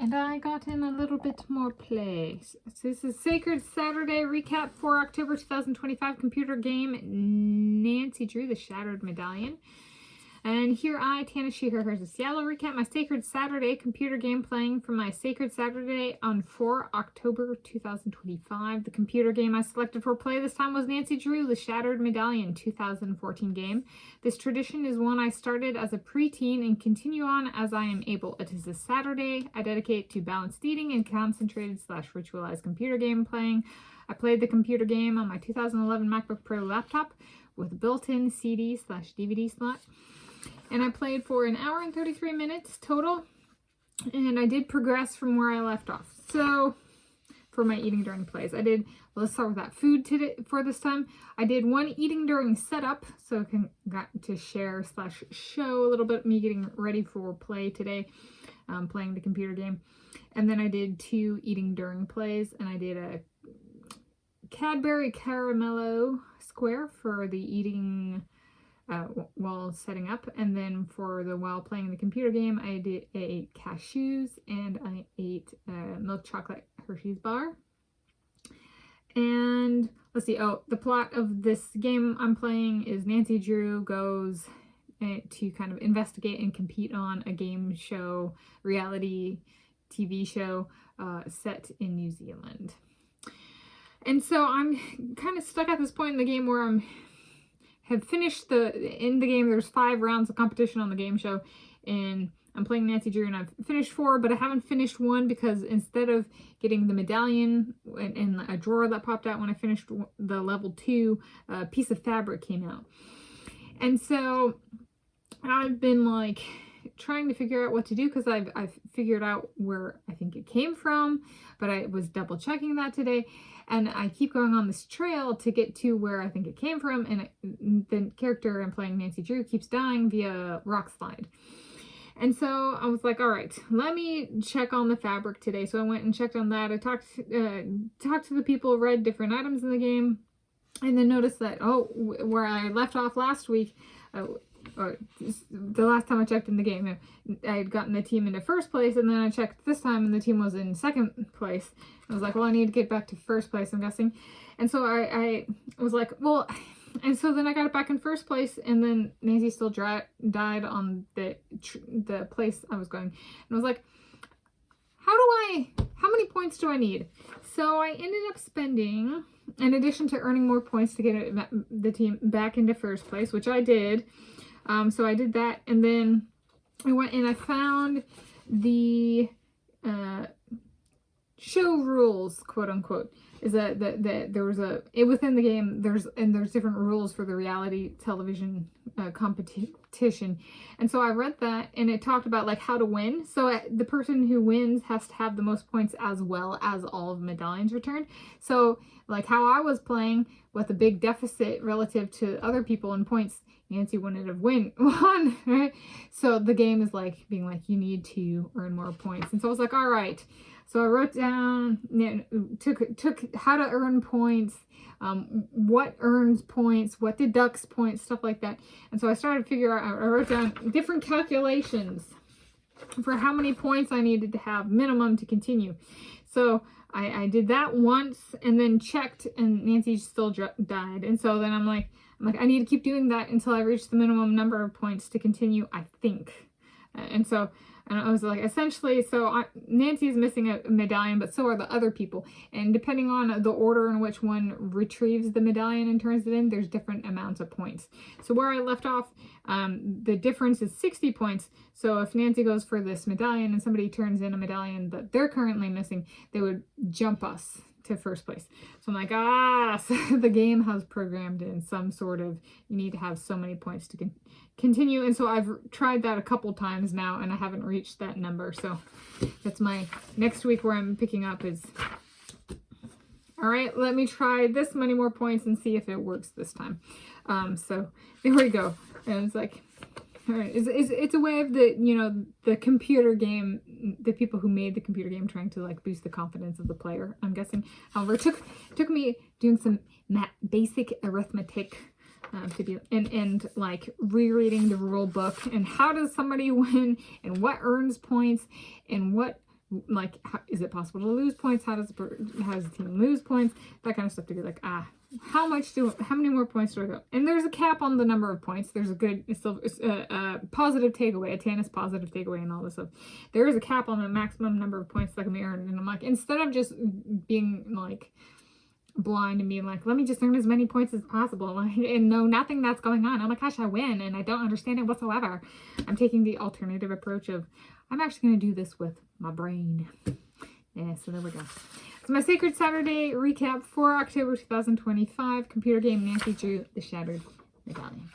and I got in a little bit more play. So this is Sacred Saturday recap for October 2025 computer game Nancy Drew, the Shattered Medallion. And here I, Tanis Coralee Leonhardi, recap my Sacred Saturday computer game playing from my Sacred Saturday on 4 October 2025. The computer game I selected for play this time was Nancy Drew, the Shattered Medallion 2014 game. This tradition is one I started as a preteen and continue on as I am able. It is a Saturday I dedicate to balanced eating and concentrated / ritualized computer game playing. I played the computer game on my 2011 MacBook Pro laptop with a built-in CD/DVD slot. And I played for an hour and 33 minutes total. And I did progress from where I left off. So, for my eating during plays, let's start with that food today for this time. I did one eating during setup. So I got to share / show a little bit of me getting ready for play today. Playing the computer game. And then I did 2 eating during plays. And I did a Cadbury Caramello square for the eating while setting up, and then for the while playing the computer game I ate cashews and I ate milk chocolate Hershey's bar. And let's see, the plot of this game I'm playing is Nancy Drew goes to kind of investigate and compete on a game show, reality TV show set in New Zealand. And so I'm kind of stuck at this point in the game where have finished in the game. There's 5 rounds of competition on the game show, and I'm playing Nancy Drew, and I've finished 4, but I haven't finished 1 because instead of getting the medallion in a drawer that popped out when I finished the level 2, a piece of fabric came out. And so I've been like trying to figure out what to do because I've figured out where I think it came from, but I was double checking that today. And I keep going on this trail to get to where I think it came from, and the character I'm playing, Nancy Drew, keeps dying via rock slide. And so I was like, all right, let me check on the fabric today. So I went and checked on that. I talked to the people, read different items in the game, and then noticed that, where I left off last week, or the last time I checked in the game, I had gotten the team into first place, and then I checked this time and the team was in second place. I was like, well, I need to get back to first place, I'm guessing. And so I was like, well, and so then I got it back in first place, and then Nancy still died on the place I was going. And I was like, how many points do I need? So I ended up spending, in addition to earning more points to get the team back into first place, which I did. So I did that, and then I went and I found the show rules, quote unquote, is that there was within the game there's different rules for the reality television competition. And so I read that, and it talked about like how to win. So the person who wins has to have the most points as well as all of the medallions returned. So like how I was playing with a big deficit relative to other people in points, Nancy wouldn't have won, right? So the game is like being like, you need to earn more points. And so I was like, all right. So I wrote down, took how to earn points, what earns points, what deducts points, stuff like that. And so I started to figure out, I wrote down different calculations for how many points I needed to have minimum to continue. So I did that once and then checked, and Nancy still died. And so then I'm like, I need to keep doing that until I reach the minimum number of points to continue, I think. And I was like, essentially, Nancy is missing a medallion, but so are the other people. And depending on the order in which one retrieves the medallion and turns it in, there's different amounts of points. So where I left off, the difference is 60 points. So if Nancy goes for this medallion and somebody turns in a medallion that they're currently missing, they would jump us to first place. So I'm like, so the game has programmed in some sort of, you need to have so many points to continue. And so I've tried that a couple times now, and I haven't reached that number. So that's my next week where I'm picking up is, all right, let me try this many more points and see if it works this time. So there we go. And it's like, all right, it's a way of the computer game, the people who made the computer game trying to like boost the confidence of the player, I'm guessing. However, it took me doing some basic arithmetic to do, and like rereading the rule book and how does somebody win and what earns points and what like, is it possible to lose points? How does the team lose points? That kind of stuff to be like, how many more points do I go? And there's a cap on the number of points. There's a good, positive takeaway, a Tanis positive takeaway and all this stuff. There is a cap on the maximum number of points that can be earned. And I'm like, instead of just being like blind and being like, let me just earn as many points as possible and know nothing that's going on. Oh my gosh, I win and I don't understand it whatsoever. I'm taking the alternative approach of, I'm actually going to do this with my brain. Yeah, so there we go. So my Sacred Saturday recap for October 2025. Computer game Nancy drew the Shattered Medallion.